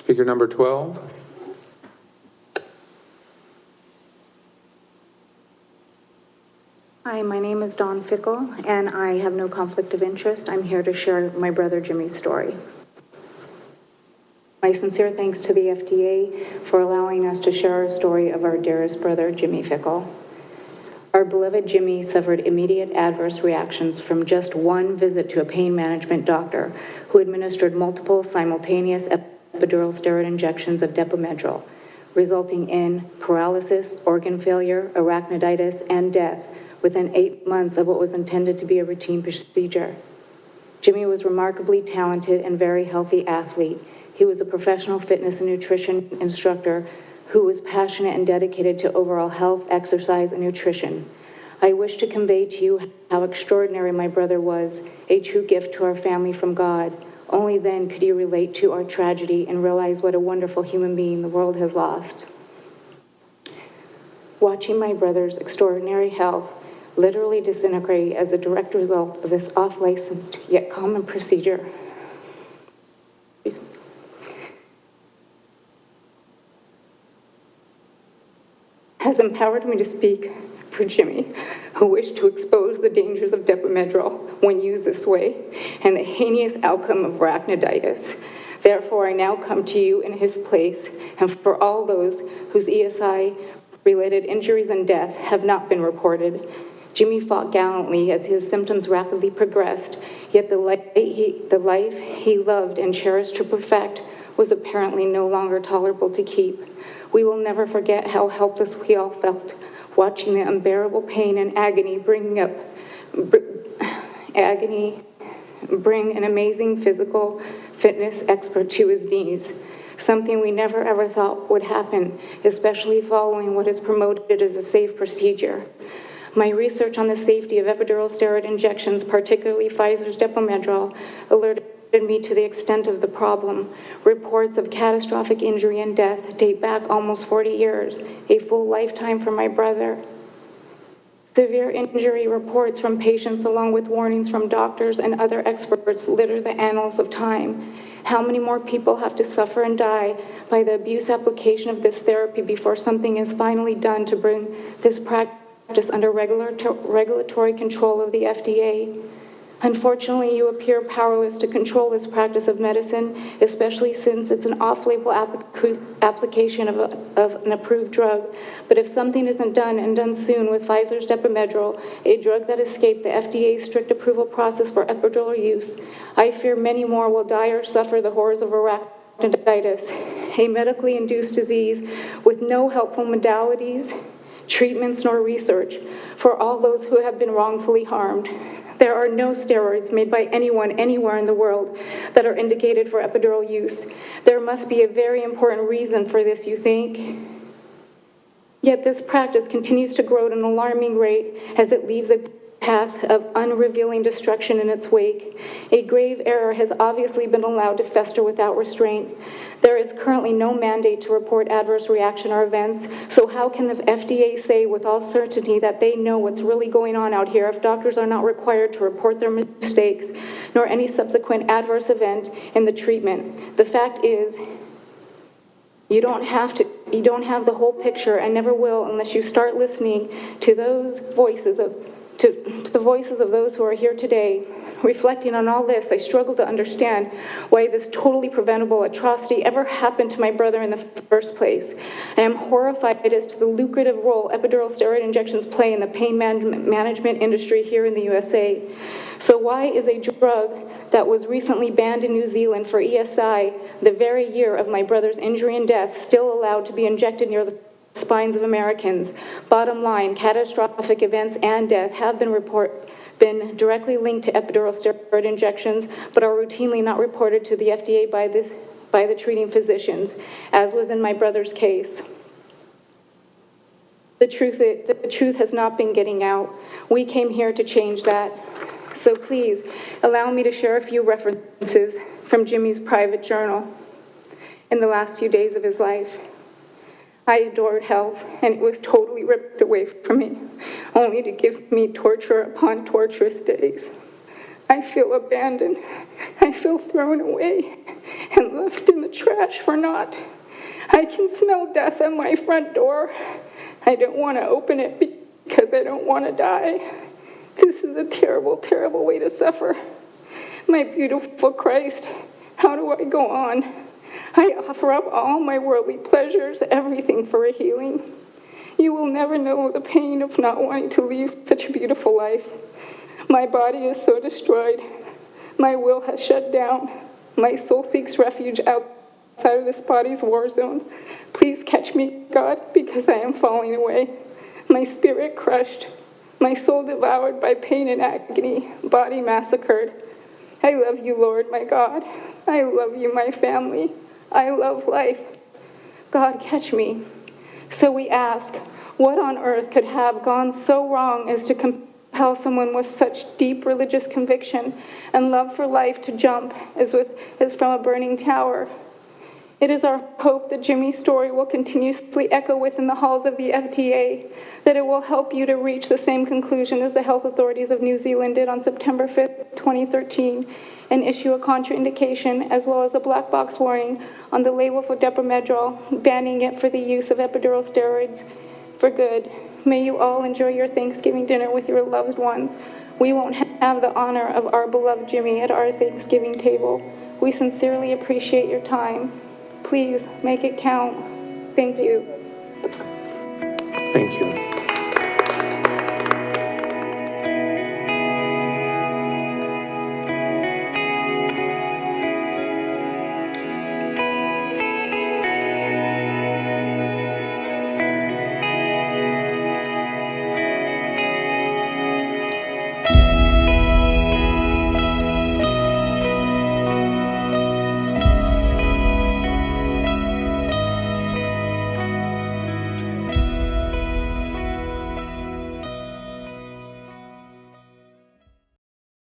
Speaker number 12. Hi, my name is Dawn Fickle, and I have no conflict of interest. I'm here to share my brother Jimmy's story. My sincere thanks to the FDA for allowing us to share our story of our dearest brother, Jimmy Fickle. Our beloved Jimmy suffered immediate adverse reactions from just one visit to a pain management doctor who administered multiple simultaneous epidural steroid injections of Depo-Medrol, resulting in paralysis, organ failure, arachnoiditis, and death within 8 months of what was intended to be a routine procedure. Jimmy was remarkably talented and very healthy athlete. He was a professional fitness and nutrition instructor who was passionate and dedicated to overall health, exercise, and nutrition. I wish to convey to you how extraordinary my brother was, a true gift to our family from God. Only then could you relate to our tragedy and realize what a wonderful human being the world has lost. Watching my brother's extraordinary health literally disintegrate as a direct result of this off-licensed yet common procedure has empowered me to speak for Jimmy, who wished to expose the dangers of Depo-Medrol when used this way, and the heinous outcome of arachnoiditis. Therefore, I now come to you in his place, and for all those whose ESI-related injuries and death have not been reported. Jimmy fought gallantly as his symptoms rapidly progressed, yet the life he loved and cherished to perfect was apparently no longer tolerable to keep. We will never forget how helpless we all felt, watching the unbearable pain and agony bring an amazing physical fitness expert to his knees, something we never ever thought would happen, especially following what is promoted as a safe procedure. My research on the safety of epidural steroid injections, particularly Pfizer's Depo-Medrol, alerted me to the extent of the problem. Reports of catastrophic injury and death date back almost 40 years, a full lifetime for my brother. Severe injury reports from patients, along with warnings from doctors and other experts, litter the annals of time. How many more people have to suffer and die by the abuse application of this therapy before something is finally done to bring this practice under regulatory control of the FDA? Unfortunately, you appear powerless to control this practice of medicine, especially since it's an off-label application of an approved drug. But if something isn't done, and done soon, with Pfizer's Depo-Medrol, a drug that escaped the FDA's strict approval process for epidural use, I fear many more will die or suffer the horrors of arachnoiditis, a medically induced disease with no helpful modalities, treatments, nor research for all those who have been wrongfully harmed. There are no steroids made by anyone anywhere in the world that are indicated for epidural use. There must be a very important reason for this, you think? Yet this practice continues to grow at an alarming rate as it leaves a path of unrevealing destruction in its wake. A grave error has obviously been allowed to fester without restraint. There is currently no mandate to report adverse reaction or events, so how can the FDA say with all certainty that they know what's really going on out here if doctors are not required to report their mistakes, nor any subsequent adverse event in the treatment? The fact is, you don't have the whole picture, and never will unless you start listening to those voices to the voices of those who are here today. Reflecting on all this, I struggle to understand why this totally preventable atrocity ever happened to my brother in the first place. I am horrified as to the lucrative role epidural steroid injections play in the pain management industry here in the USA. So why is a drug that was recently banned in New Zealand for ESI, the very year of my brother's injury and death, still allowed to be injected near the spines of Americans? Bottom line, catastrophic events and death have been directly linked to epidural steroid injections, but are routinely not reported to the FDA by the treating physicians, as was in my brother's case. The truth has not been getting out. We came here to change that. So please, allow me to share a few references from Jimmy's private journal in the last few days of his life. I adored health, and it was totally ripped away from me, only to give me torture upon torturous days. I feel abandoned. I feel thrown away. and left in the trash for naught. I can smell death at my front door. I don't want to open it because I don't want to die. This is a terrible, terrible way to suffer. My beautiful Christ, how do I go on? I offer up all my worldly pleasures, everything for a healing. You will never know the pain of not wanting to leave such a beautiful life. My body is so destroyed. My will has shut down. My soul seeks refuge outside of this body's war zone. Please catch me, God, because I am falling away. My spirit crushed. My soul devoured by pain and agony. Body massacred. I love you, Lord, my God. I love you, my family. I love life. God, catch me. So we ask, what on earth could have gone so wrong as to compel someone with such deep religious conviction and love for life to jump as from a burning tower? It is our hope that Jimmy's story will continuously echo within the halls of the FDA, that it will help you to reach the same conclusion as the health authorities of New Zealand did on September 5th, 2013, and issue a contraindication as well as a black box warning on the label for Depo-Medrol, banning it for the use of epidural steroids for good. May you all enjoy your Thanksgiving dinner with your loved ones. We won't have the honor of our beloved Jimmy at our Thanksgiving table. We sincerely appreciate your time. Please make it count. Thank you. Thank you.